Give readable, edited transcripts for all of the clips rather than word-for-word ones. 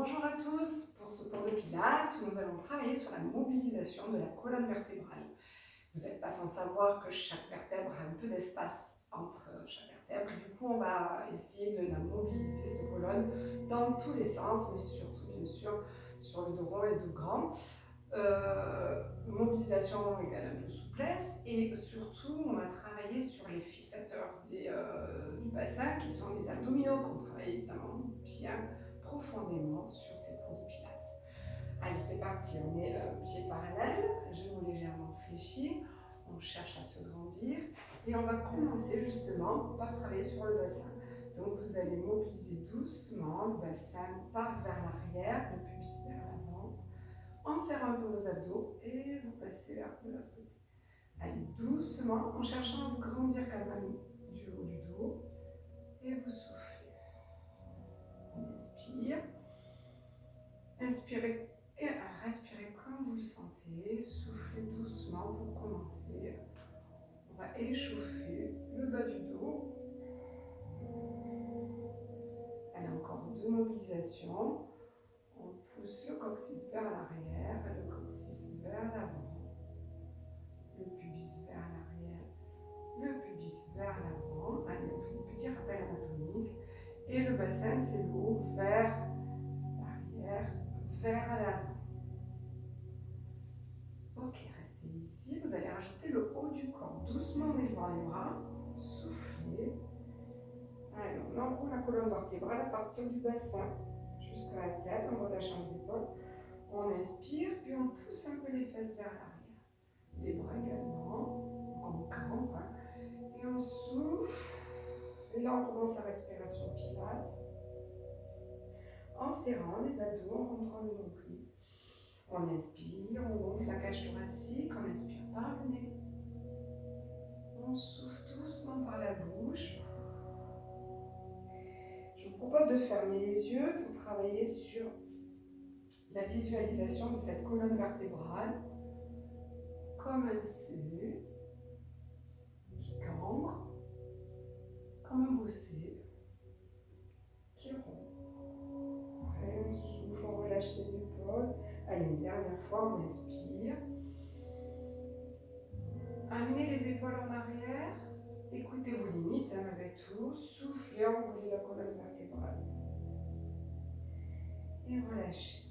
Bonjour à tous, pour ce cours de Pilates, nous allons travailler sur la mobilisation de la colonne vertébrale. Vous n'êtes pas sans savoir que chaque vertèbre a un peu d'espace entre chaque vertèbre. Du coup, on va essayer de la mobiliser, cette colonne, dans tous les sens, mais surtout, bien sûr, sur le dos rond et le dos grand. Mobilisation égale un peu souplesse, et surtout, on va travailler sur les fixateurs du bassin, qui sont les abdominaux, qu'on travaille évidemment bien profondément sur ces cours de Pilates. Allez, c'est parti, on est pieds parallèles, genoux légèrement fléchis, on cherche à se grandir et on va commencer justement par travailler sur le bassin. Donc vous allez mobiliser doucement, le bassin part vers l'arrière, le pubis vers l'avant, on serre un peu vos abdos et vous passez vers de l'autre côté. Allez, doucement, en cherchant à vous grandir calmement du haut du dos et vous soufflez. On inspire. Inspirez et respirez comme vous le sentez. Soufflez doucement pour commencer. On va échauffer le bas du dos. Allez, encore deux mobilisations. On pousse le coccyx vers l'arrière, le coccyx vers l'avant, le pubis vers l'arrière, le pubis vers l'avant. Allez, on fait des petits rappels anatomiques. Et le bassin, c'est l'eau vers l'arrière, vers l'avant. Ok, restez ici. Vous allez rajouter le haut du corps. Doucement en élevant les bras. Soufflez. Allez, on enroule la colonne vertébrale à partir du bassin jusqu'à la tête en relâchant les épaules. On inspire, puis on pousse un peu les fesses vers l'arrière. Les bras également. On campe. Et on souffle. Et là, on commence la respiration Pilates. En serrant les abdos, en rentrant le nombril. On inspire, on gonfle la cage thoracique, on inspire par le nez. On souffle doucement par la bouche. Je vous propose de fermer les yeux pour travailler sur la visualisation de cette colonne vertébrale comme un C qui cambre, comme un beau C qui rompt. Et on souffle, on relâche les épaules. Allez, une dernière fois, on inspire. Amenez les épaules en arrière. Écoutez vos limites, malgré tout. Soufflez, enroulez la colonne vertébrale. Et relâchez.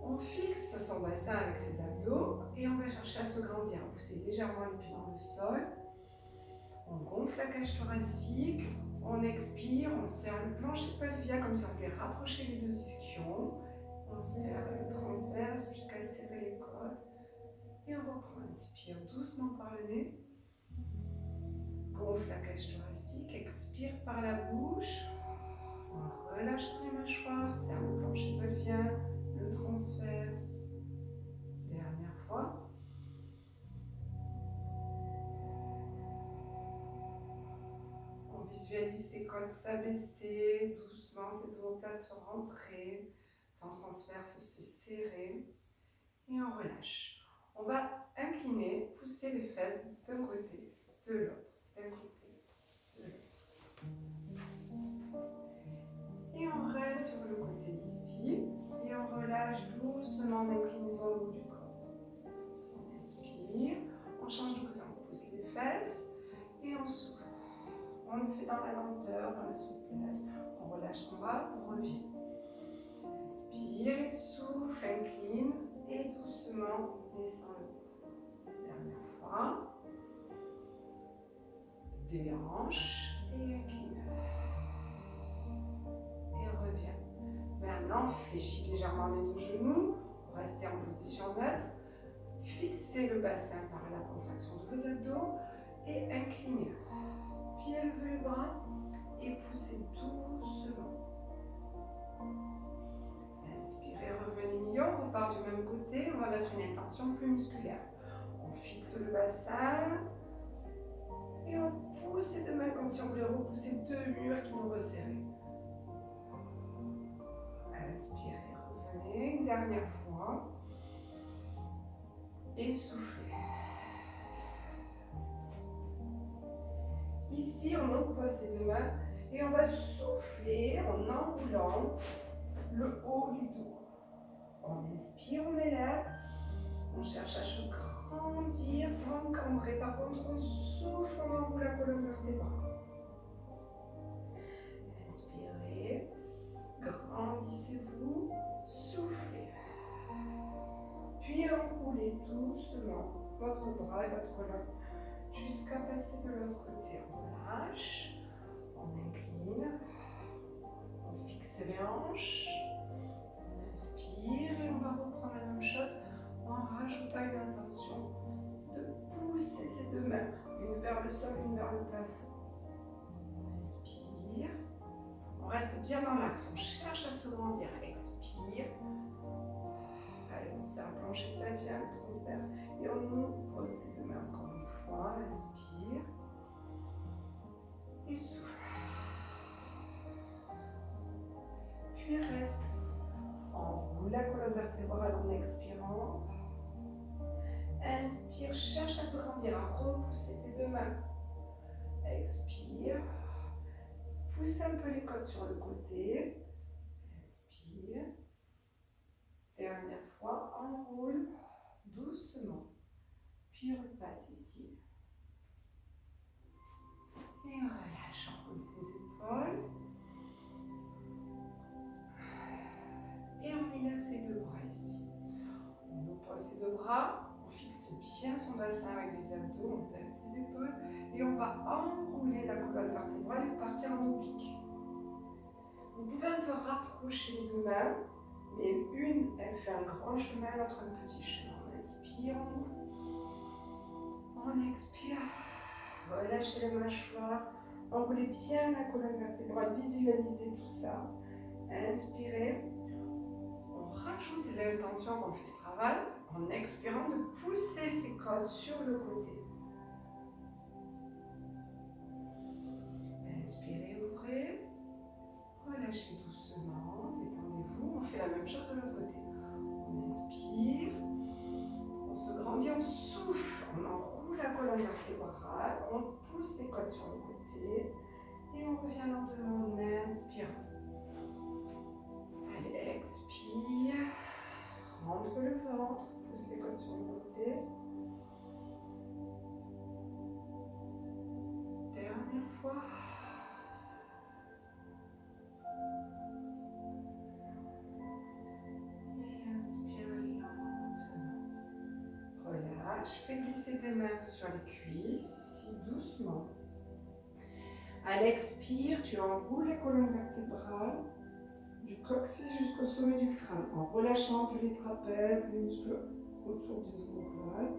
On fixe son bassin avec ses abdos et on va chercher à se grandir. Poussez légèrement les pieds dans le sol. On gonfle la cage thoracique. On expire, on serre le plancher pelvien comme si on voulait rapprocher les deux ischions. On serre le transverse jusqu'à serrer les côtes. Et on reprend. Inspire doucement par le nez. Gonfle la cage thoracique. Expire par la bouche. On relâche les mâchoires. Serre le plancher pelvien. Le transverse. Dernière fois. On visualise ses côtes s'abaisser, doucement ses omoplates se rentrer, son transverse se serrer. Et on relâche. On va incliner, pousser les fesses d'un côté, de l'autre, d'un côté, de l'autre. Et on reste sur le côté ici. Et on relâche doucement en inclinaison le haut du corps. On inspire, on change de côté, on pousse les fesses et on souffle. On le fait dans la lenteur, dans la souplesse. On relâche son bras, on revient. Inspire, souffle, incline et doucement descend le cou. Dernière fois. Déhanche et incline. Et revient. Maintenant, fléchis légèrement les deux genoux. Restez en position neutre. Fixez le bassin par la contraction de vos abdos et inclinez. Puis élevez le bras et poussez doucement. Inspirez, revenez milieu, on repart du même côté, on va mettre une intention plus musculaire. On fixe le bassin et on pousse les deux mains comme si on voulait repousser deux murs qui nous resserraient. Inspirez, revenez, une dernière fois. Et soufflez. Ici, on oppose ces deux mains Et on va souffler en enroulant le haut du dos. On inspire, on élève. On cherche à se grandir sans encambrer. Par contre, on souffle, on enroule la colonne vertébrale. Inspirez. Grandissez-vous. Soufflez. Puis enroulez doucement votre bras et votre colonne jusqu'à passer de l'autre côté. On relâche. On incline. On fixe les hanches. On inspire et on va reprendre la même chose en rajoutant une intention de pousser ces deux mains, une vers le sol, une vers le plafond. On inspire, on reste bien dans l'axe, on cherche à se grandir, expire. Allez, on serre le plancher de la bien, le transverse, et on nous pose ces deux mains encore une fois, inspire, et souffle. Puis reste, enroule la colonne vertébrale en expirant. Inspire, cherche à te grandir, à repousser tes deux mains. Expire. Pousse un peu les côtes sur le côté. Inspire. Dernière fois, enroule doucement. Puis repasse ici. Et relâche, enroule tes épaules. Et on élève ses deux bras ici. On oppose ses deux bras. On fixe bien son bassin avec les abdos, on baisse les épaules et on va enrouler la colonne vertébrale et partir en oblique. Vous pouvez un peu rapprocher les deux mains, mais une, elle fait un grand chemin, l'autre un petit chemin. On inspire, on expire, relâchez la mâchoire, enroulez bien la colonne vertébrale, visualisez tout ça. Inspirez, on rajoute l'intention qu'on fait ce travail. En expirant, de pousser ses côtes sur le côté. Inspirez, ouvrez. Relâchez doucement, détendez-vous. On fait la même chose de l'autre côté. On inspire. On se grandit, on souffle. On enroule la colonne vertébrale. On pousse les côtes sur le côté. Et on revient lentement en inspirant. Allez, expire. Rentre le ventre. Pousse les côtes sur le côté. Dernière fois. Et inspire lentement. Relâche. Fais glisser tes mains sur les cuisses, ici doucement. À l'expire, tu enroules la colonne vertébrale du coccyx jusqu'au sommet du crâne en relâchant un peu les trapèzes, les muscles autour des omoplates.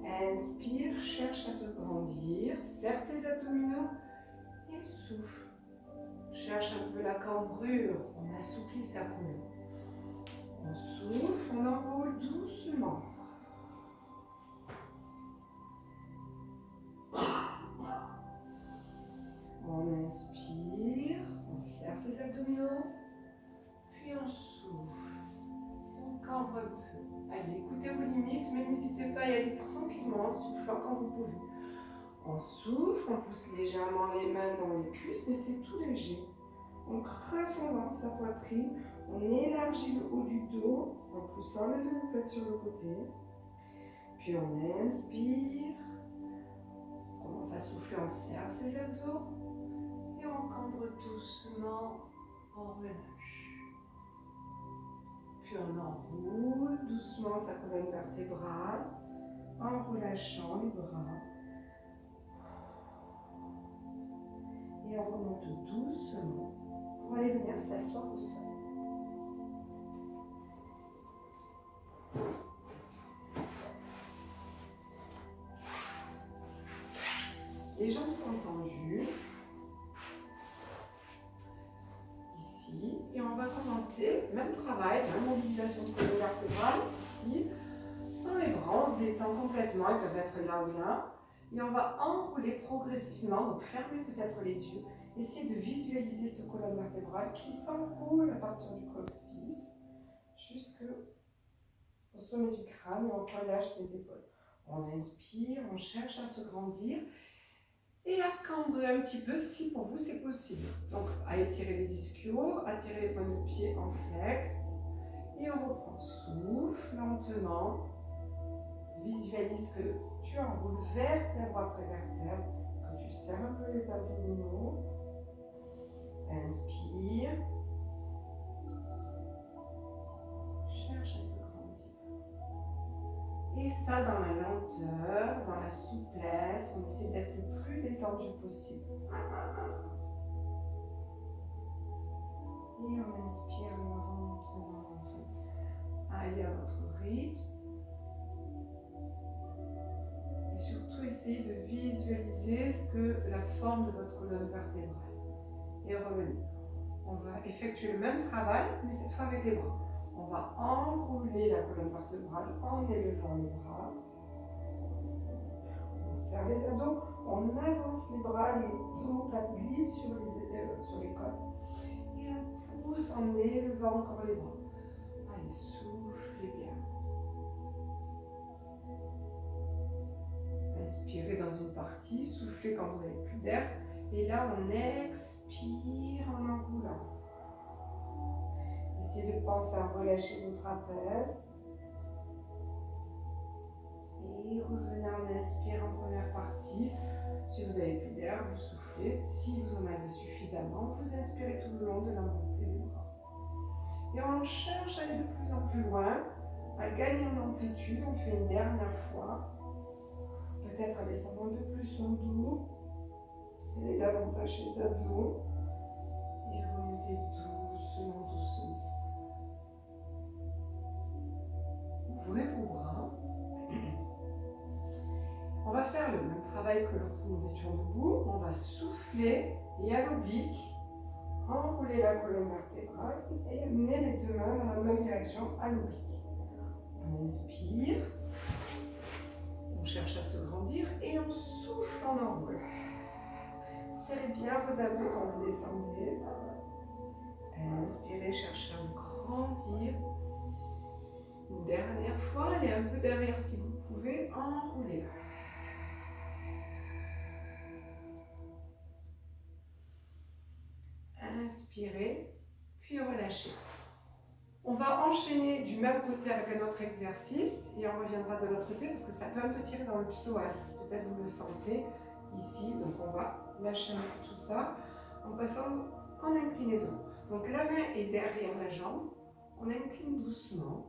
Inspire, cherche à te grandir, serre tes abdominaux et souffle. Cherche un peu la cambrure, on assouplit sa colonne. On souffle, on enroule doucement. On inspire, on serre ses abdominaux, puis on souffle. On cambre un peu. Allez, écoutez vos limites, mais n'hésitez pas à y aller tranquillement, en soufflant quand vous pouvez. On souffle, on pousse légèrement les mains dans les cuisses, mais c'est tout léger. On creuse son ventre, sa poitrine, on élargit le haut du dos en poussant les omoplates sur le côté. Puis on inspire, on commence à souffler, on serre ses abdos et on cambre doucement, on relâche. Puis on enroule doucement sa colonne vertébrale en relâchant les bras. Et on remonte doucement pour aller venir s'asseoir au sol. Les jambes sont tendues. Ici. Et on va commencer, même travail, même mobilisation de colonne vertébrale, ici. Sans les bras, on se détend complètement, ils peuvent être là ou là. Et on va enrouler progressivement, donc fermer peut-être les yeux. Essayez de visualiser cette colonne vertébrale qui s'enroule à partir du coccyx jusqu'au sommet du crâne et on relâche les épaules. On inspire, on cherche à se grandir. Et à cambrer un petit peu si pour vous c'est possible. Donc à étirer les ischios, à tirer les pointes de pied en flex. Et on reprend. Souffle lentement. Visualise que tu enroules vertèbre après vertèbre, que tu serres un peu les abdominaux. Inspire. Cherche à te grandir. Et ça dans la lenteur, dans la souplesse, on essaie d'être le plus détendu possible. Et on inspire lentement, lentement. Allez à votre rythme. Et surtout, essayez de visualiser ce que la forme de votre colonne vertébrale. Et revenir. On va effectuer le même travail, mais cette fois avec les bras. On va enrouler la colonne vertébrale en élevant les bras. On serre les abdos, on avance les bras, les omoplates glissent sur les côtes. Et on pousse en élevant encore les bras. Allez, soufflez bien. Inspirez dans une partie, soufflez quand vous n'avez plus d'air. Et là, on expire en enroulant. Essayez de penser à relâcher vos trapèzes. Et revenez en inspire en première partie. Si vous n'avez plus d'air, vous soufflez. Si vous en avez suffisamment, vous inspirez tout le long de la montée des bras. Et on cherche à aller de plus en plus loin, à gagner en amplitude. On fait une dernière fois. Peut-être en descendant un peu plus son dos. Serrez davantage les abdos. Et remontez doucement, doucement. Ouvrez vos bras. On va faire le même travail que lorsque nous étions debout. On va souffler et à l'oblique, enrouler la colonne vertébrale et amener les deux mains dans la même direction à l'oblique. On inspire. On cherche à se grandir et on souffle en enroule. Serrez bien vos abdos quand vous descendez. Inspirez, cherchez à vous grandir. Une dernière fois, allez un peu derrière si vous pouvez, enroulez. Inspirez, puis relâchez. On va enchaîner du même côté avec un autre exercice et on reviendra de l'autre côté parce que ça peut un peu tirer dans le psoas. Peut-être vous le sentez ici, donc on va lâcher un peu tout ça en passant en inclinaison. Donc la main est derrière la jambe, on incline doucement.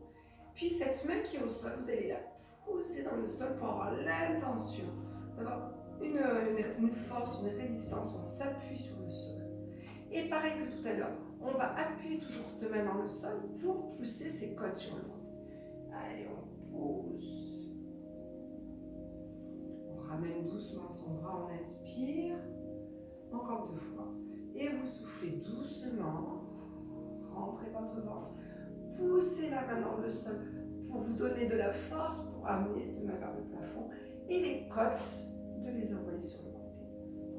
Puis cette main qui est au sol, vous allez la pousser dans le sol pour avoir l'intention d'avoir une force, une résistance, on s'appuie sur le sol. Et pareil que tout à l'heure, on va appuyer toujours cette main dans le sol pour pousser ses côtes sur le ventre. Allez, on pousse. On ramène doucement son bras, on inspire. Encore 2 fois. Et vous soufflez doucement. Rentrez votre ventre. Poussez la main dans le sol pour vous donner de la force, pour amener cette main vers le plafond. Et les côtes, de les envoyer sur le ventre.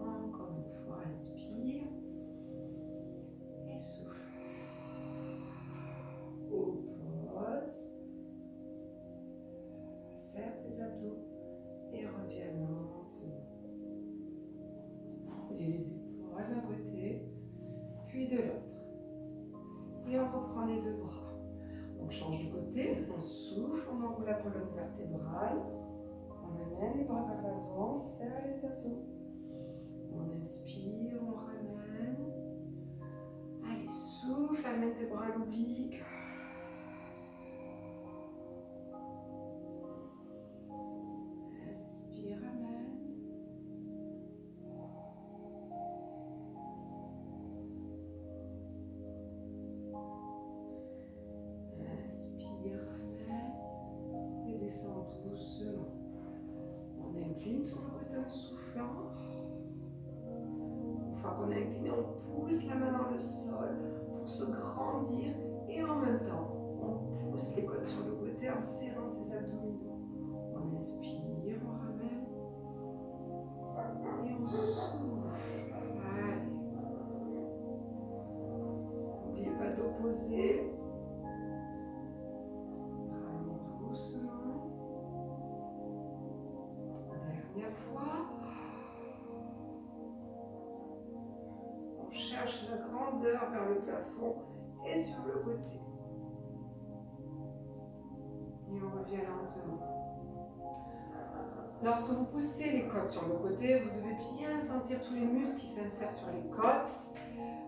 Encore une fois, inspire. Et souffle. Oppose. Serre tes abdos et reviens lentement. Enroulez les épaules d'un côté, puis de l'autre. Et on reprend les 2 bras. On change de côté, on souffle, on enroule la colonne vertébrale. On amène les bras vers l'avant, serre les abdos. On inspire, on ramène. Allez, souffle, amène tes bras à l'oblique. Inspire, amène. Inspire, amène. Et descend doucement. On incline sur le côté en soufflant. Une fois qu'on a incliné, on pousse la main dans le sol pour se grandir et en même temps, on pousse les côtes sur le côté en serrant ses abdominaux. On inspire, on ramène et on souffle. Allez. N'oubliez pas d'opposer. Ramène doucement. Dernière fois. cherche la grandeur vers le plafond et sur le côté. Et on revient lentement. Lorsque vous poussez les côtes sur le côté, vous devez bien sentir tous les muscles qui s'insèrent sur les côtes,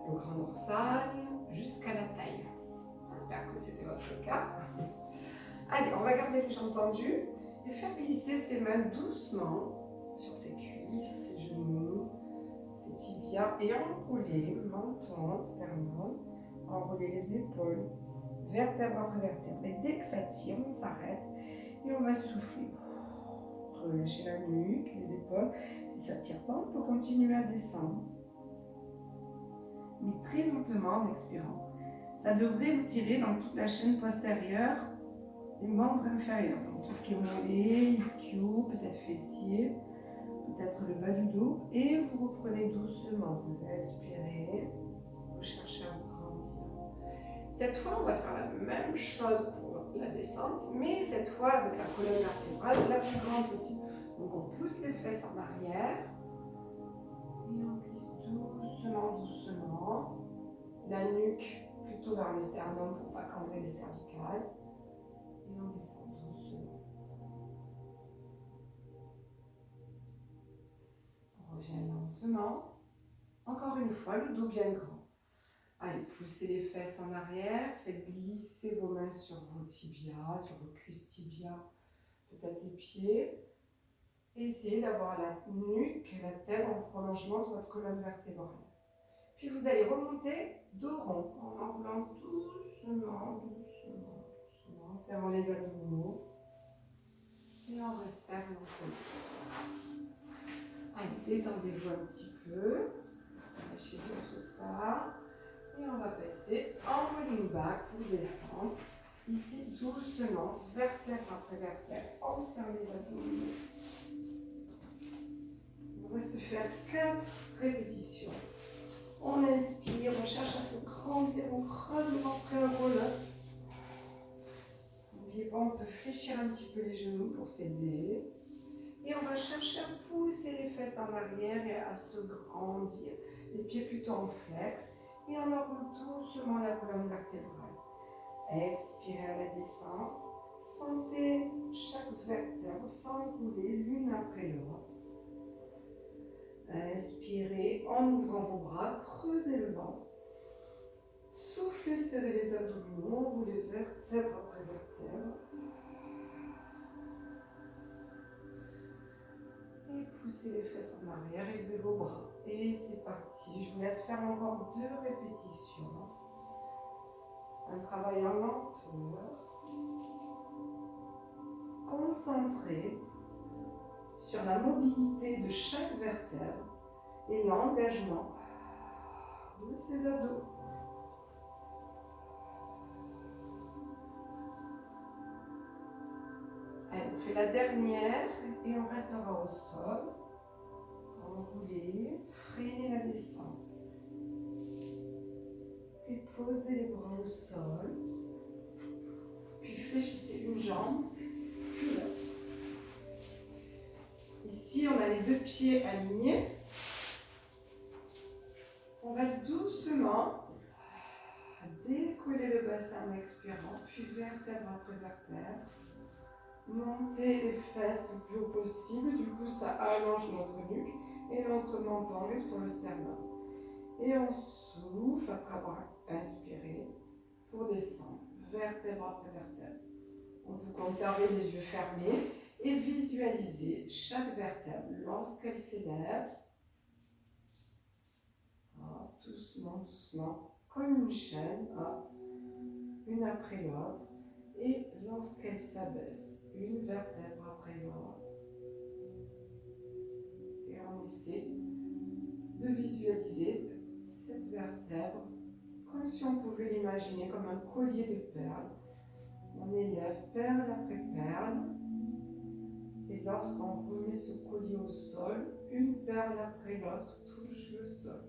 le grand dorsal, jusqu'à la taille. J'espère que c'était votre cas. Allez, on va garder les jambes tendues et faire glisser ses mains doucement sur ses cuisses, ses genoux, ses tibias et enrouler menton, sternum, enrouler les épaules, vertèbre après vertèbre. Et dès que ça tire, on s'arrête et on va souffler. Relâchez la nuque, les épaules. Si ça ne tire pas, on peut continuer à descendre. Mais très lentement en expirant. Ça devrait vous tirer dans toute la chaîne postérieure des membres inférieurs. Donc tout ce qui est mollet, ischio, peut-être fessier, peut-être le bas du dos. Et vous reprenez doucement. Vous inspirez. Vous cherchez à vous grandir. Cette fois, on va faire la même chose pour la descente, mais cette fois avec la colonne vertébrale la plus grande possible. Donc on pousse les fesses en arrière et on glisse doucement, doucement. La nuque plutôt vers le sternum pour ne pas cambrer les cervicales. Et on descend doucement. On revient lentement. Encore une fois, le dos bien grand. Allez, poussez les fesses en arrière, faites glisser vos mains sur vos tibias, sur vos cuisses tibias, peut-être les pieds. Essayez d'avoir la nuque, la tête en prolongement de votre colonne vertébrale. Puis vous allez remonter dos rond, en enroulant doucement, doucement, doucement, en serrant les abdominaux. Et on resserre lentement. Allez, détendez-vous un petit peu. Lâchez bien tout ça. Et on va passer en rolling back pour descendre. Ici, doucement, vertèbre après vertèbre, on serre les abdominaux. On va se faire 4 répétitions. On inspire, on cherche à se grandir, on creuse le ventre et le roller. N'oubliez pas, on peut fléchir un petit peu les genoux pour s'aider. Et on va chercher à pousser les fesses en arrière et à se grandir. Les pieds plutôt en flex. Et on enroule doucement la colonne vertébrale. Expirez à la descente. Sentez chaque vertèbre s'enrouler l'une après l'autre. Inspirez en ouvrant vos bras, creusez le ventre. Soufflez, serrez les abdominaux, enroulez vertèbre après vertèbre. Et poussez les fesses en arrière, élevez vos bras. Et c'est parti. Je vous laisse faire encore 2 répétitions. Un travail en lenteur. Concentré sur la mobilité de chaque vertèbre et l'engagement de ses abdos. Allez, on fait la dernière et on restera au sol. Enroulez, freinez la descente. Puis posez les bras au sol. Puis fléchissez une jambe, puis l'autre. Ici, on a les 2 pieds alignés. On va doucement décoller le bassin en expirant, puis vertèbre après vertèbre. Montez les fesses le plus haut possible, du coup ça allonge notre nuque et notre menton arrive sur le sternum. Et on souffle après avoir inspiré pour descendre, vertèbre après vertèbre. On peut conserver les yeux fermés et visualiser chaque vertèbre lorsqu'elle s'élève. Doucement, doucement, comme une chaîne, une après l'autre. Et lorsqu'elle s'abaisse, une vertèbre après l'autre. Et on essaie de visualiser cette vertèbre comme si on pouvait l'imaginer comme un collier de perles. On élève perle après perle. Et lorsqu'on remet ce collier au sol, une perle après l'autre touche le sol.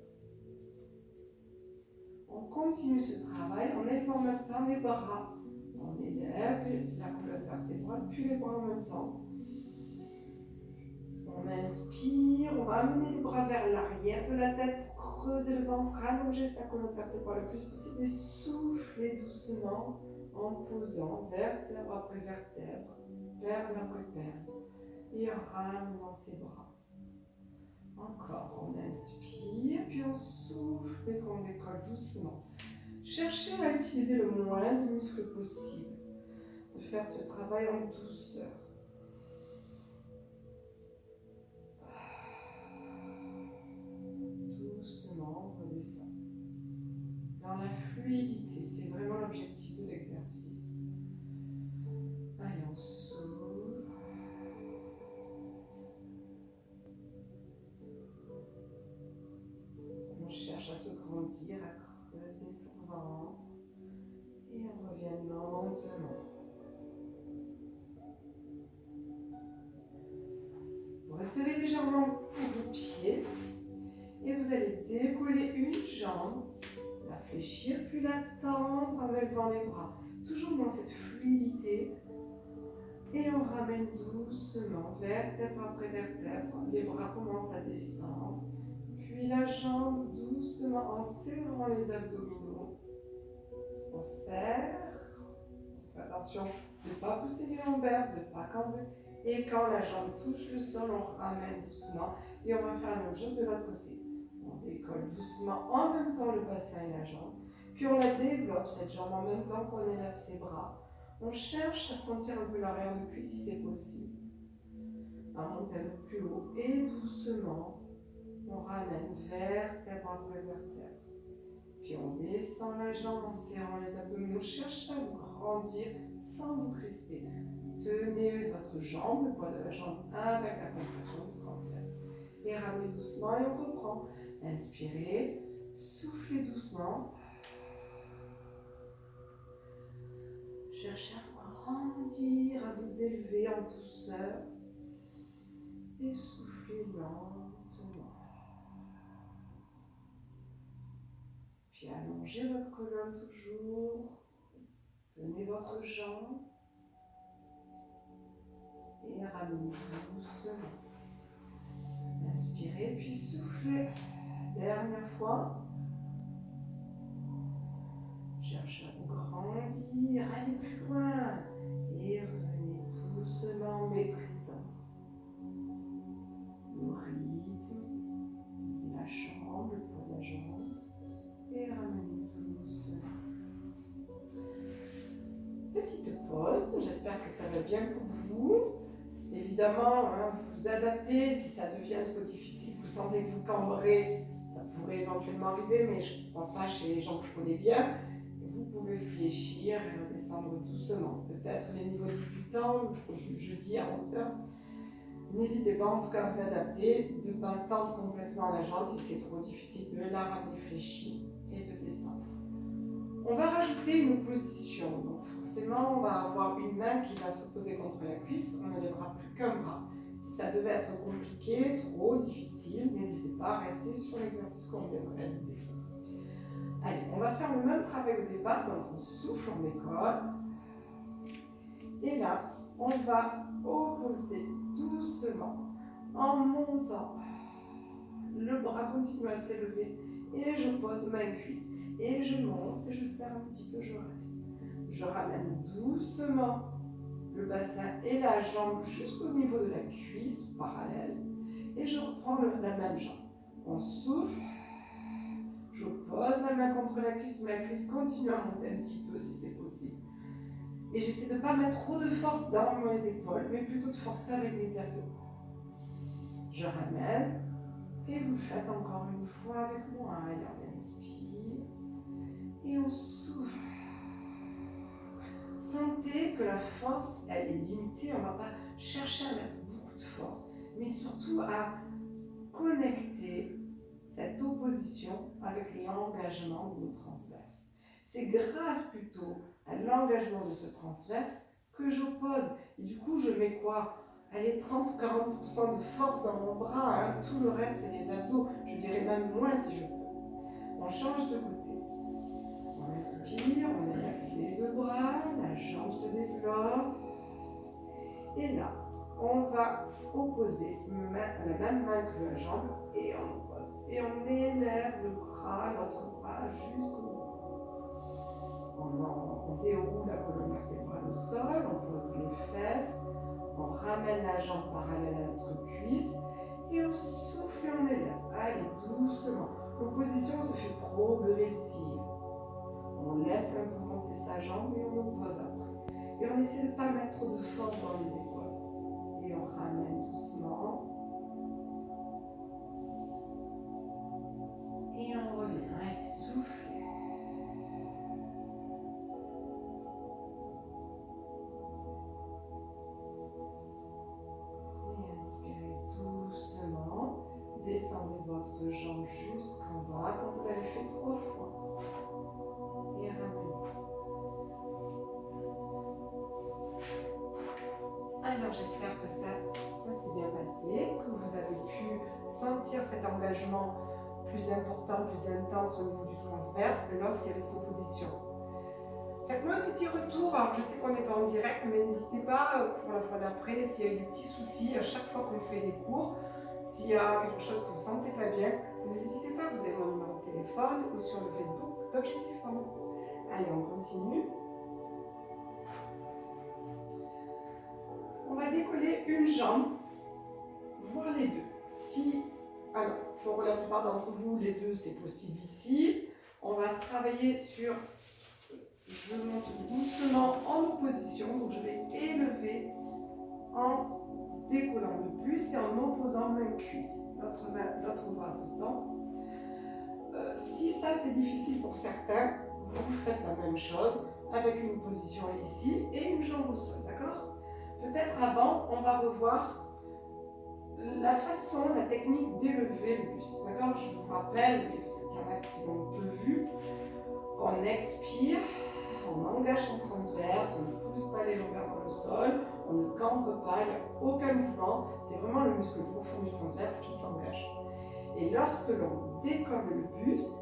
On continue ce travail en élevant en même temps les bras. On élève la colonne vertébrale, puis les bras en même temps. On inspire, on va amener les bras vers l'arrière de la tête pour creusez le ventre, allongez sa colonne vertébrale le plus possible et soufflez doucement en posant vertèbre après vertèbre, perle après perle, et ramenant ses bras. Encore, on inspire, puis on souffle dès qu'on décolle doucement. Cherchez à utiliser le moins de muscles possible, de faire ce travail en douceur. Doucement, on redescend. Dans la fluidité, c'est vraiment l'objectif de l'exercice. Allez, on s'ouvre. On cherche à se grandir, à creuser son ventre. Et on revient lentement. Vous resserrez légèrement vos pieds. Et vous allez décoller une jambe, la fléchir, puis la tendre en élevant les bras. Toujours dans cette fluidité. Et on ramène doucement, vertèbre après vertèbre. Les bras commencent à descendre. Puis la jambe doucement en serrant les abdominaux. On serre. Faites attention de ne pas pousser les lombaires, de ne pas camber. Et quand la jambe touche le sol, on ramène doucement. Et on va faire la même chose de l'autre côté. On décolle doucement en même temps le bassin et la jambe. Puis on la développe, cette jambe, en même temps qu'on élève ses bras. On cherche à sentir un peu l'arrière de cuisse si c'est possible. À monter un peu plus haut. Et doucement, on ramène vertèbre après vertèbre. Puis on descend la jambe en serrant les abdominaux. Cherchez à vous grandir sans vous crisper. Tenez votre jambe, le poids de la jambe avec la contraction du transverse. Et ramenez doucement et on reprend. Inspirez, soufflez doucement. Cherchez à vous grandir, à vous élever en douceur. Et soufflez lentement. Puis allongez votre colonne toujours. Tenez votre jambe. Et ramenez doucement. Inspirez, puis soufflez. Dernière fois. Cherchez à vous grandir, allez plus loin. Et revenez doucement, maîtrisant le rythme, la jambe, le poids de la jambe. Et ramenez doucement. Petite pause, j'espère que ça va bien pour vous. Évidemment, vous vous adaptez, si ça devient trop difficile, vous sentez que vous cambrez, ça pourrait éventuellement arriver, mais je ne crois pas chez les gens que je connais bien. Vous pouvez fléchir et redescendre doucement. Peut-être les niveaux débutants, jeudi à 11h. N'hésitez pas en tout cas à vous adapter, de ne pas tendre complètement la jambe si c'est trop difficile, de la ramener fléchie et de descendre. On va rajouter une position. Donc forcément, on va avoir une main qui va se poser contre la cuisse, on ne lèvera plus qu'un bras. Si ça devait être compliqué, trop difficile, n'hésitez pas à rester sur l'exercice qu'on vient de réaliser. Allez, on va faire le même travail au départ, donc on souffle, on décolle. Et là, on va opposer doucement, en montant. Le bras continue à s'élever et je pose ma cuisse. Et je monte et je serre un petit peu, je reste. Je ramène doucement le bassin et la jambe juste au niveau de la cuisse, parallèle. Et je reprends la même jambe. On souffle. Je pose ma main contre la cuisse, mais la cuisse continue à monter un petit peu si c'est possible. Et j'essaie de ne pas mettre trop de force dans mes épaules, mais plutôt de forcer avec mes abdos. Je ramène et vous le faites encore une fois avec moi. Allez, on inspire et on souffle. Sentez que la force, elle est limitée. On ne va pas chercher à mettre beaucoup de force, mais surtout à connecter cette opposition avec l'engagement de nos transverses. C'est grâce plutôt à l'engagement de ce transverse que j'oppose. Et du coup, je mets quoi? Allez, 30 ou 40% de force dans mon bras. Tout le reste, c'est les abdos. Je dirais même moins si je peux. On change de côté. On inspire, on élève les deux bras, la jambe se développe. Et là, On va opposer la même main que la jambe et on oppose. Et on élève le bras, l'autre bras jusqu'au haut. On déroule la colonne vertébrale au sol, on pose les fesses, on ramène la jambe parallèle à notre cuisse et on souffle et on élève. Allez, doucement. L'opposition se fait progressive. On laisse un peu monter sa jambe et on oppose après. Et on essaie de ne pas mettre trop de force dans les épaules. Et on ramène doucement. Et on revient. Allez, souffle. Et inspirez doucement. Descendez votre jambe jusqu'en bas comme vous l'avez fait 3 fois. Et ramenez. Alors j'espère que ça s'est bien passé, que vous avez pu sentir cet engagement plus important, plus intense au niveau du transverse que lorsqu'il y avait cette opposition. Faites-moi un petit retour, alors je sais qu'on n'est pas en direct, mais n'hésitez pas pour la fois d'après, s'il y a eu des petits soucis à chaque fois qu'on fait les cours, s'il y a quelque chose que vous ne sentez pas bien, n'hésitez pas, vous avez mon numéro de téléphone ou sur le Facebook d'Objectif Forme. Allez, on continue. On va décoller une jambe, voire les deux. Alors, pour la plupart d'entre vous, les deux, c'est possible ici. On va travailler sur, je monte doucement en opposition, donc je vais élever en décollant le plus et en opposant main cuisse, l'autre bras sautant. Si ça c'est difficile pour certains, vous faites la même chose avec une position ici et une jambe au sol, d'accord? Peut-être avant, on va revoir la façon, la technique d'élever le buste, d'accord? Je vous rappelle, mais peut-être qu'il y en a qui l'ont peu vu, on expire, on engage son transverse, on ne pousse pas les longueurs dans le sol, on ne cambre pas, il n'y a aucun mouvement, c'est vraiment le muscle profond du transverse qui s'engage. Et lorsque l'on décolle le buste,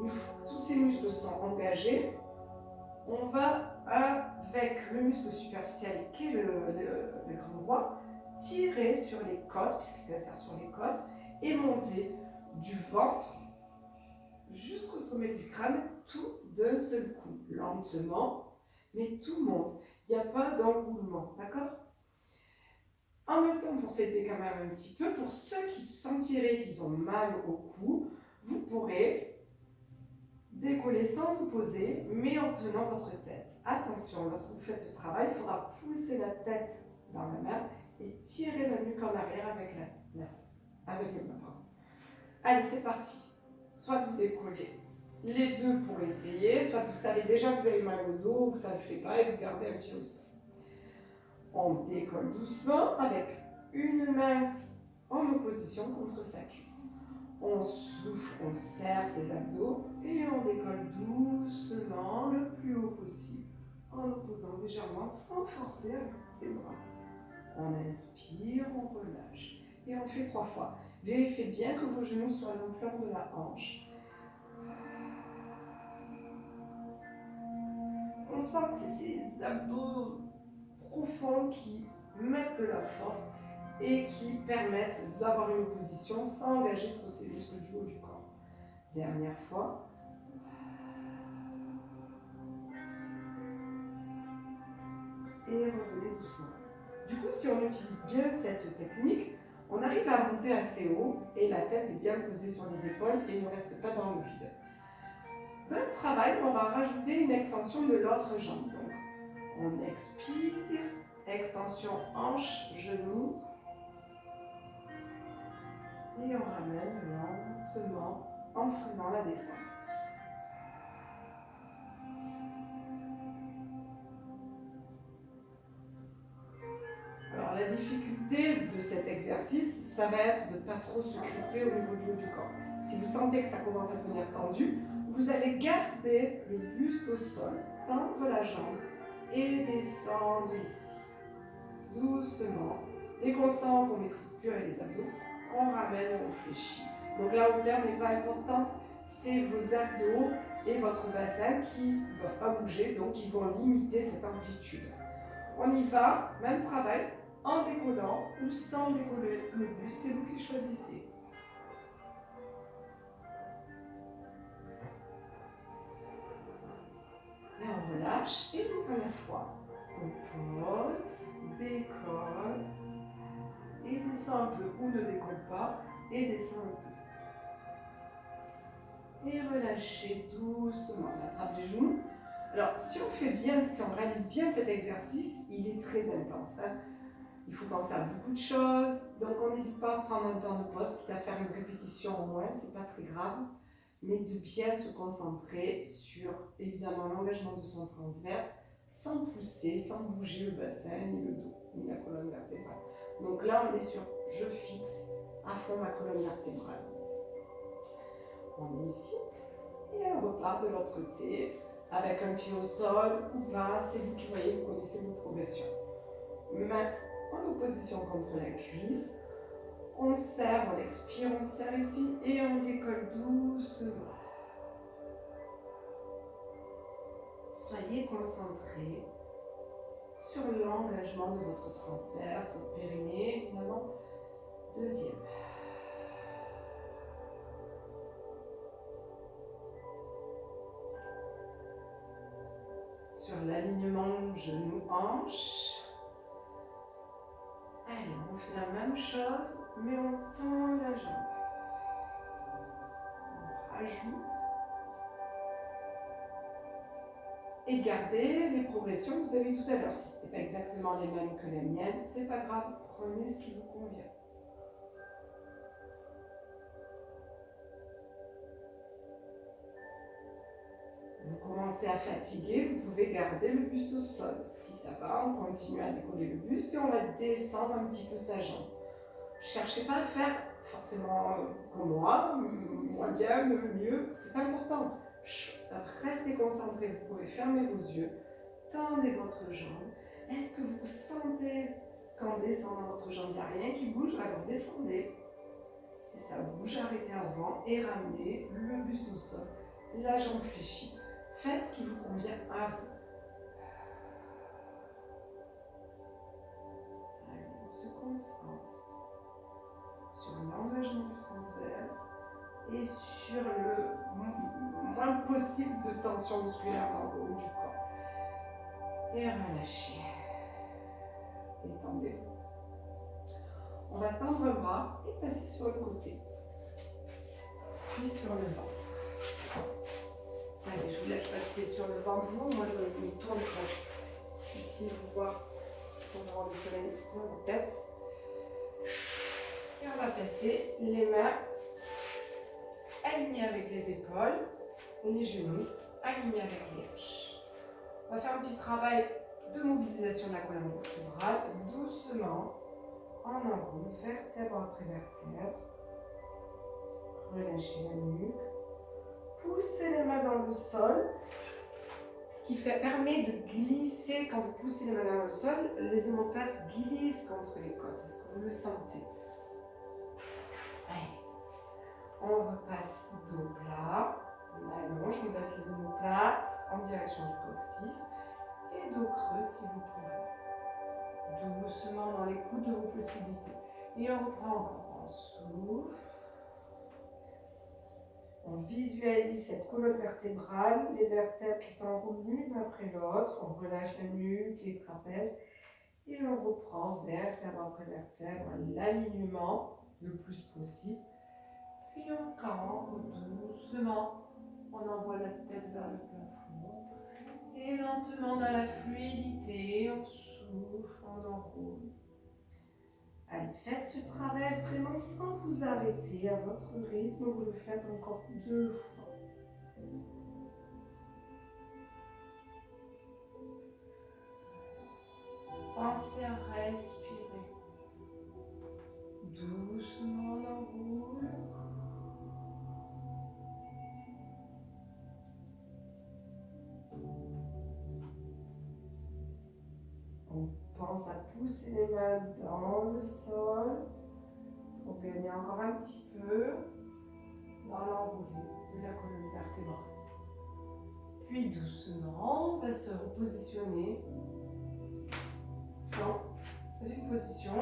une fois que tous ces muscles sont engagés, on va, avec le muscle superficiel qui est le grand droit, tirer sur les côtes, puisqu'il s'insère sur les côtes, et monter du ventre jusqu'au sommet du crâne, tout d'un seul coup, lentement, mais tout monte. Il n'y a pas d'enroulement, d'accord? En même temps, pour s'aider quand même un petit peu, pour ceux qui sentiraient qu'ils ont mal au cou, vous pourrez décoller sans opposer, mais en tenant votre tête. Attention, lorsque vous faites ce travail, il faudra pousser la tête dans la main et tirer la nuque en arrière avec les mains. Allez, c'est parti. Soit vous décollez les deux pour essayer, soit vous savez déjà que vous avez mal au dos ou que ça ne le fait pas et vous gardez un pied au sol. On décolle doucement avec une main en opposition contre sa cuisse. On souffle, on serre ses abdos et on décolle doucement le plus haut possible en opposant légèrement sans forcer avec ses bras. On inspire, on relâche et on fait 3 fois. Vérifiez bien que vos genoux soient à l'ampleur de la hanche. On sent que c'est ces abdos profonds qui mettent de la force et qui permettent d'avoir une opposition sans engager trop ces muscles du haut du corps. Dernière fois. Et revenez doucement. Du coup, si on utilise bien cette technique, on arrive à monter assez haut et la tête est bien posée sur les épaules et ne reste pas dans le vide. Même travail, on va rajouter une extension de l'autre jambe. Donc, on expire, extension hanche, genou. Et on ramène lentement en freinant la descente. Alors la difficulté de cet exercice, ça va être de ne pas trop se crisper au niveau du haut du corps. Si vous sentez que ça commence à devenir tendu, vous allez garder le buste au sol, tendre la jambe et descendre ici. Doucement. Dès qu'on sent qu'on maîtrise plus avec les abdos, on ramène et on fléchit. Donc la hauteur n'est pas importante, c'est vos abdos et votre bassin qui ne doivent pas bouger, donc qui vont limiter cette amplitude. On y va, même travail, en décollant ou sans décoller le buste, c'est vous qui choisissez. Et on relâche, et une première fois, on pose, décolle, et descend un peu, ou ne décolle pas, et descend un peu. Et relâchez doucement, on attrape les genoux. Alors, si on fait bien, si on réalise bien cet exercice, il est très intense. Il faut penser à beaucoup de choses, donc on n'hésite pas à prendre un temps de pause, quitte à faire une répétition au moins, c'est pas très grave, mais de bien se concentrer sur, évidemment, l'engagement de son transverse, sans pousser, sans bouger le bassin, ni le dos, ni la colonne vertébrale. Donc là, on est sur je fixe à fond ma colonne vertébrale. On est ici, et on repart de l'autre côté, avec un pied au sol ou pas, c'est vous qui voyez, vous connaissez vos progressions. Main en opposition contre la cuisse, on serre, on expire, on serre ici et on décolle doucement. Soyez concentrés sur l'engagement de votre transverse, votre périnée, évidemment. Deuxième. Sur l'alignement genou-hanche. Allez, on fait la même chose, mais on tend la jambe. On rajoute. Et gardez les progressions que vous avez tout à l'heure. Si ce n'est pas exactement les mêmes que les miennes, c'est pas grave, prenez ce qui vous convient. Vous commencez à fatiguer, vous pouvez garder le buste au sol. Si ça va, on continue à décoller le buste et on va descendre un petit peu sa jambe. Cherchez pas à faire forcément comme moi, moins bien, mieux, c'est pas important. Restez concentrés, vous pouvez fermer vos yeux, tendez votre jambe. Est-ce que vous sentez qu'en descendant votre jambe, il n'y a rien qui bouge? Alors descendez. Si ça bouge, arrêtez avant et ramenez le buste au sol, la jambe fléchie. Faites ce qui vous convient à vous. Allez, on se concentre sur l'engagement du transverse et sur le moins possible de tension musculaire dans le haut du corps. Et relâchez. Détendez-vous. On va tendre le bras et passer sur le côté. Puis sur le ventre. Allez, je vous laisse passer sur le ventre. Moi, je me tourne pour ici vous voir sans avoir le soleil dans la tête. Et on va passer les mains alignées avec les épaules, les genoux alignés avec les hanches. On va faire un petit travail de mobilisation de la colonne vertébrale, doucement, en enroule, vertèbre après vertèbre. Relâchez la nuque. Poussez les mains dans le sol, ce qui permet de glisser. Quand vous poussez les mains dans le sol, les omoplates glissent contre les côtes. Est-ce que vous le sentez? Allez, on repasse dos plat, on allonge, on baisse les omoplates en direction du coccyx et dos creux si vous pouvez. Doucement dans les coudes de vos possibilités. Et on reprend encore, on souffle. On visualise cette colonne vertébrale, les vertèbres qui s'enroulent l'une après l'autre. On relâche la nuque, les trapèzes. Et on reprend vertèbre après vertèbre, l'alignement le plus possible. Puis on cambre doucement. On envoie la tête vers le plafond. Et lentement dans la fluidité, on souffle, on enroule. Allez, faites ce travail vraiment sans vous arrêter à votre rythme. Vous le faites encore 2 fois. Pensez à respirer. Doucement, on enroule. On pense à pousser les mains dans le sol pour gagner encore un petit peu dans l'enroulé de la colonne vertébrale. Puis doucement, on va se repositionner dans dans une position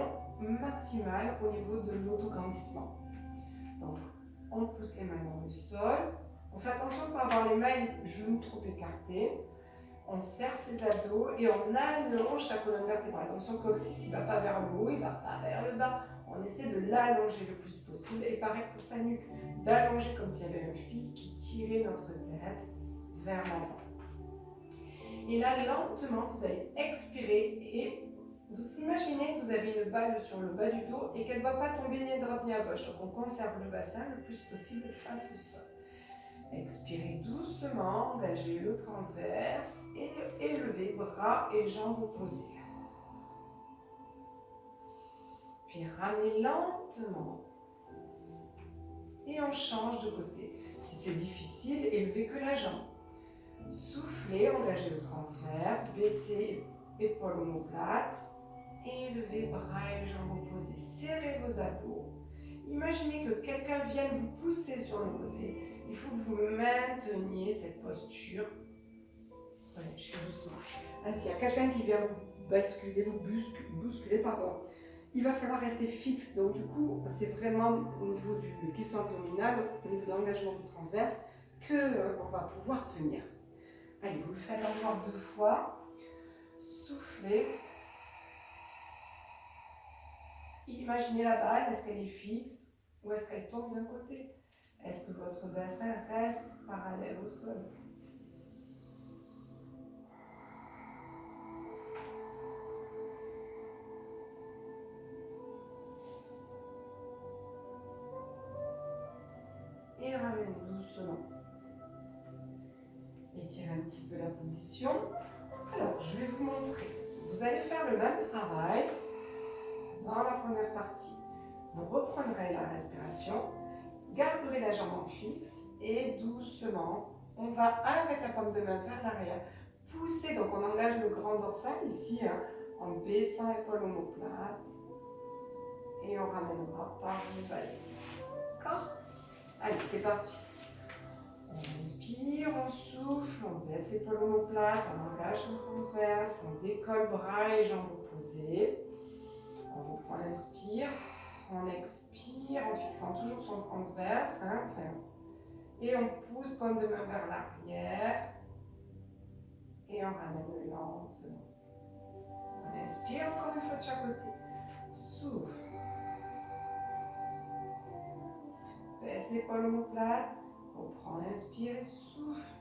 maximale au niveau de l'autograndissement. Donc, on pousse les mains dans le sol. On fait attention de ne pas avoir les mains et les genoux trop écartés. On serre ses abdos et on allonge sa colonne vertébrale. Donc son coccyx, il ne va pas vers le haut, il ne va pas vers le bas. On essaie de l'allonger le plus possible. Et pareil pour sa nuque, d'allonger comme s'il y avait un fil qui tirait notre tête vers l'avant. Et là, lentement, vous allez expirer et vous imaginez que vous avez une balle sur le bas du dos et qu'elle ne va pas tomber ni à droite ni à gauche. Donc on conserve le bassin le plus possible face au sol. Expirez doucement, engagez le transverse et élevez bras et jambes opposés. Puis ramenez lentement et on change de côté. Si c'est difficile, élevez que la jambe. Soufflez, engagez le transverse, baissez épaules omoplates, élevez bras et jambes opposés. Serrez vos abdos. Imaginez que quelqu'un vienne vous pousser sur le côté. Il faut que vous mainteniez cette posture. Relâchez doucement. S'il y a quelqu'un qui vient vous basculer, vous bousculer, il va falloir rester fixe. Donc du coup, c'est vraiment au niveau du caisson abdominal, au niveau de l'engagement du transverse, qu'on va pouvoir tenir. Allez, vous le faites encore 2 fois. Soufflez. Imaginez la balle, est-ce qu'elle est fixe ou est-ce qu'elle tombe d'un côté? Est-ce que votre bassin reste parallèle au sol? Et ramenez doucement. Étirez un petit peu la position. Alors, je vais vous montrer. Vous allez faire le même travail dans la première partie. Vous reprendrez la respiration. Garderez la jambe en fixe et doucement, on va avec la paume de main vers l'arrière, pousser, donc on engage le grand dorsal ici, en baissant l'épaule omoplate et on ramènera par le bas ici. D'accord? Allez, c'est parti. On inspire, on souffle, on baisse l'épaule omoplate, on engage le transverse, on décolle bras et jambes opposées. On reprend l'inspire. On expire en fixant toujours son transverse, et on pousse paume de main vers l'arrière et on ramène lentement. On inspire encore une fois de chaque côté. Souffle. Baisse l'épaule omoplate. Reprend, inspire et souffle.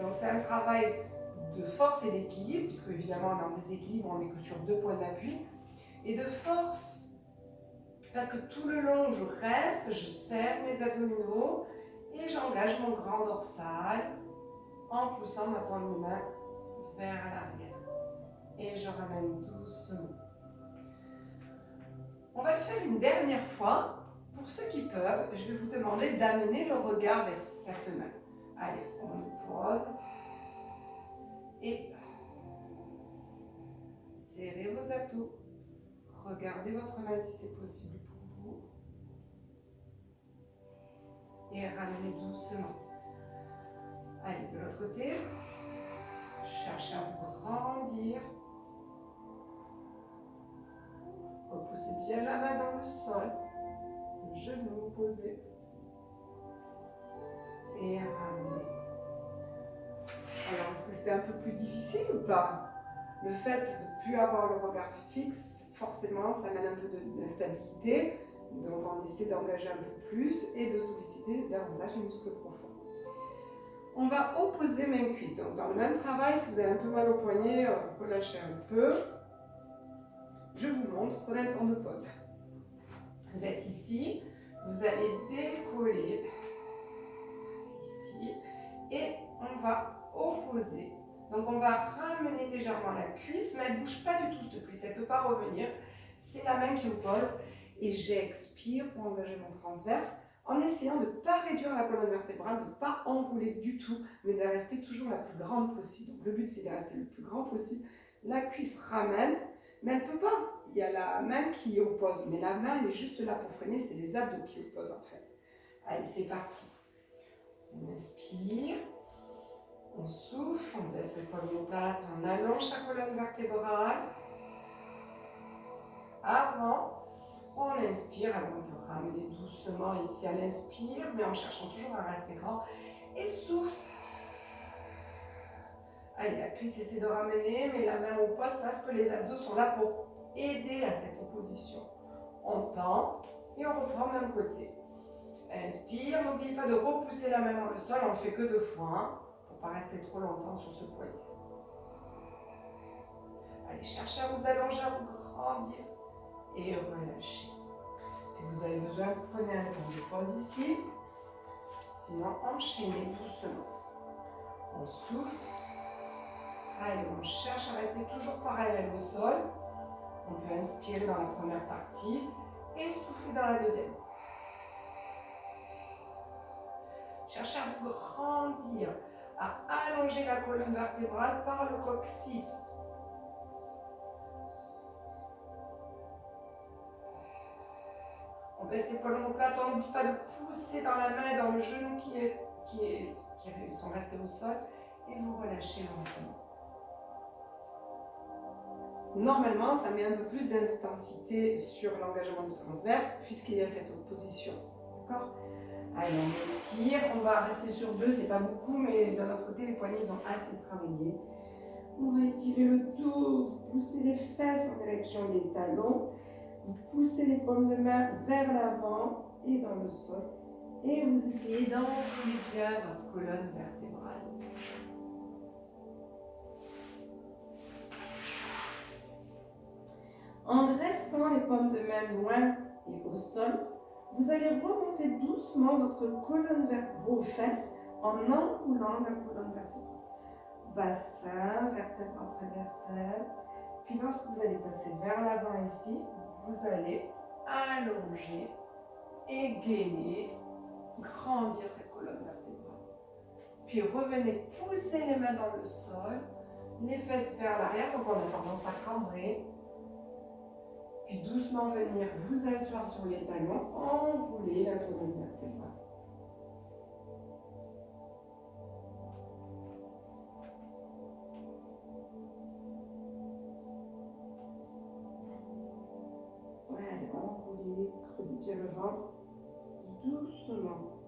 Donc c'est un travail de force et d'équilibre, puisque évidemment on est en déséquilibre, on n'est que sur 2 points d'appui, et de force, parce que tout le long je reste, je serre mes abdominaux, et j'engage mon grand dorsal, en poussant ma paume de main vers l'arrière. Et je ramène doucement. On va le faire une dernière fois. Pour ceux qui peuvent, je vais vous demander d'amener le regard vers cette main. Allez, on le pose. Et serrez vos abdos. Regardez votre main si c'est possible pour vous. Et ramenez doucement. Allez, de l'autre côté. Cherchez à vous grandir. Repoussez bien la main dans le sol. Le genou posé. Et ramenez. Alors, est-ce que c'était un peu plus difficile ou pas? Le fait de ne plus avoir le regard fixe, forcément, ça amène un peu d'instabilité. Donc, on essaie d'engager un peu plus et de solliciter davantage les muscles profonds. On va opposer main-cuisse. Donc, dans le même travail, si vous avez un peu mal au poignet, relâchez un peu. Je vous montre, prenez un temps de pause. Vous êtes ici, vous allez décoller ici et on va opposer. Donc on va ramener légèrement la cuisse, mais elle ne bouge pas du tout cette cuisse, elle ne peut pas revenir. C'est la main qui oppose et j'expire pour engager mon transverse en essayant de ne pas réduire la colonne vertébrale, de ne pas enrouler du tout, mais de rester toujours la plus grande possible. Donc le but c'est de rester le plus grand possible. La cuisse ramène, mais elle ne peut pas. Il y a la main qui oppose, mais la main elle est juste là pour freiner, c'est les abdos qui opposent en fait. Allez, c'est parti. On inspire. On souffle, on baisse l'épaule omoplate, on allonge la colonne vertébrale. Avant, on inspire, alors on peut ramener doucement ici à l'inspire, mais en cherchant toujours à rester grand. Et souffle. Allez, la cuisse essaie de ramener, mais la main au poste parce que les abdos sont là pour aider à cette opposition. On tend et on reprend même côté. Inspire, n'oubliez pas de repousser la main dans le sol, on ne le fait que 2 fois, hein, pour ne pas rester trop longtemps sur ce poignet. Allez, cherchez à vous allonger, à vous grandir et relâchez. Si vous avez besoin, prenez un temps de pause ici, sinon enchaînez doucement. On souffle. Allez, on cherche à rester toujours parallèle au sol. On peut inspirer dans la première partie et souffler dans la deuxième. Cherchez à vous grandir, à allonger la colonne vertébrale par le coccyx. On baisse les colonnes omoplates, on n'oublie pas de pousser dans la main et dans le genou qui sont restés au sol et vous relâchez lentement. Normalement, ça met un peu plus d'intensité sur l'engagement du transverse puisqu'il y a cette opposition. D'accord ? Allez, on étire, on va rester sur 2, c'est pas beaucoup, mais d'un autre côté, les poignets ils ont assez travaillé. On va étirer le dos, vous poussez les fesses en direction des talons, vous poussez les paumes de main vers l'avant et dans le sol, et vous essayez d'enrouler bien votre colonne vertébrale. En restant les paumes de main loin et au sol, vous allez remonter doucement votre colonne vers vos fesses en enroulant la colonne vertébrale. Bassin, vertèbre après vertèbre. Puis lorsque vous allez passer vers l'avant ici, vous allez allonger, égayer, grandir cette colonne vertébrale. Puis revenez pousser les mains dans le sol, les fesses vers l'arrière, donc on a tendance à cambrer. Puis doucement venir vous asseoir sur les talons, enrouler la colonne vertébrale. Ouais, enrouler, creusez bien le ventre, doucement,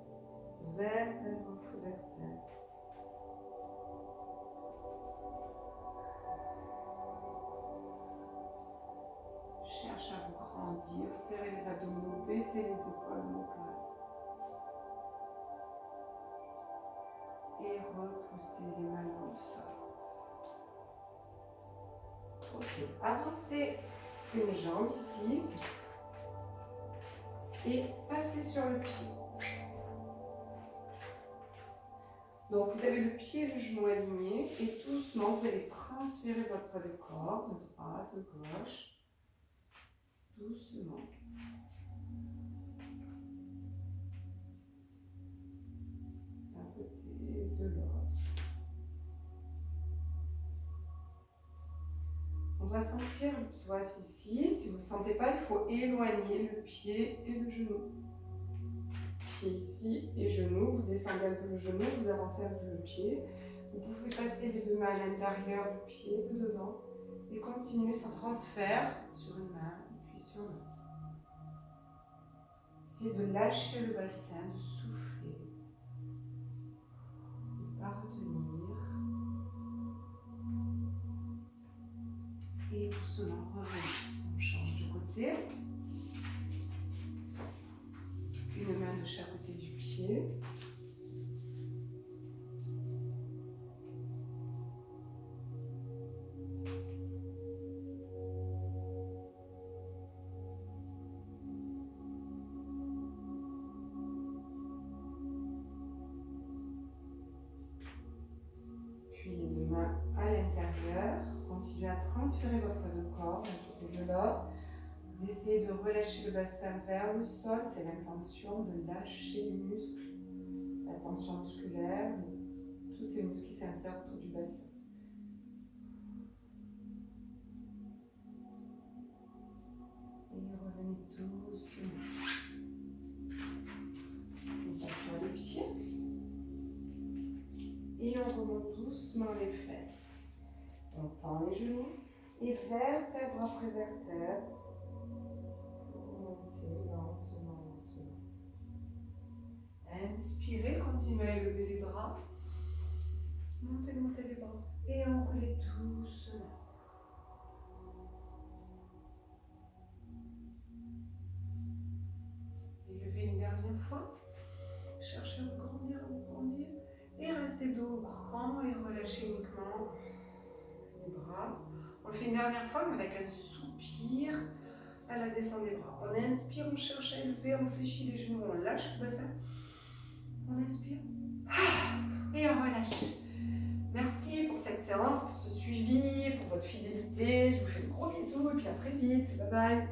vertèbre après vertèbre. Cherche à vous grandir, serrez les abdominaux, baissez les épaules omoplates. Et repoussez les mains dans le sol. Ok, avancez une jambe ici et passez sur le pied. Donc vous avez le pied et le genou alignés et doucement vous allez transférer votre poids de corps de droite, de gauche. Doucement. D'un côté et de l'autre. On va sentir le psoas ici. Si vous ne le sentez pas, il faut éloigner le pied et le genou. Pied ici et genou. Vous descendez un peu le genou, vous avancez un peu le pied. Vous pouvez passer les 2 mains à l'intérieur du pied, de devant, et continuer son transfert sur une main et puis sur l'autre. Essayez de lâcher le bassin, de souffler, de ne pas retenir. Et doucement revenir. On change de côté. Une main de chaque côté du pied. Puis les 2 mains à l'intérieur. Continuez à transférer votre poids de corps d'un côté de l'autre. Vous essayez de relâcher le bassin vers le sol. C'est l'intention de lâcher les muscles, la tension musculaire, tous ces muscles qui s'insèrent autour du bassin. Et revenez doucement. On passe sur les pieds. Et on remonte doucement les fesses. On tend les genoux et vertèbre après vertèbre. Vous montez lentement, lentement. Inspirez, continuez à élever les bras. Montez, montez les bras. Et enroulez doucement. Élevez une dernière fois. Cherchez à vous grandir, à vous grandir. Et restez dos grand et relâchez uniquement les bras. On le fait une dernière fois, mais avec un soupir à la descente des bras. On inspire, on cherche à élever, on fléchit les genoux, on lâche le bassin. On inspire. Et on relâche. Merci pour cette séance, pour ce suivi, pour votre fidélité. Je vous fais de gros bisous et puis à très vite. Bye bye.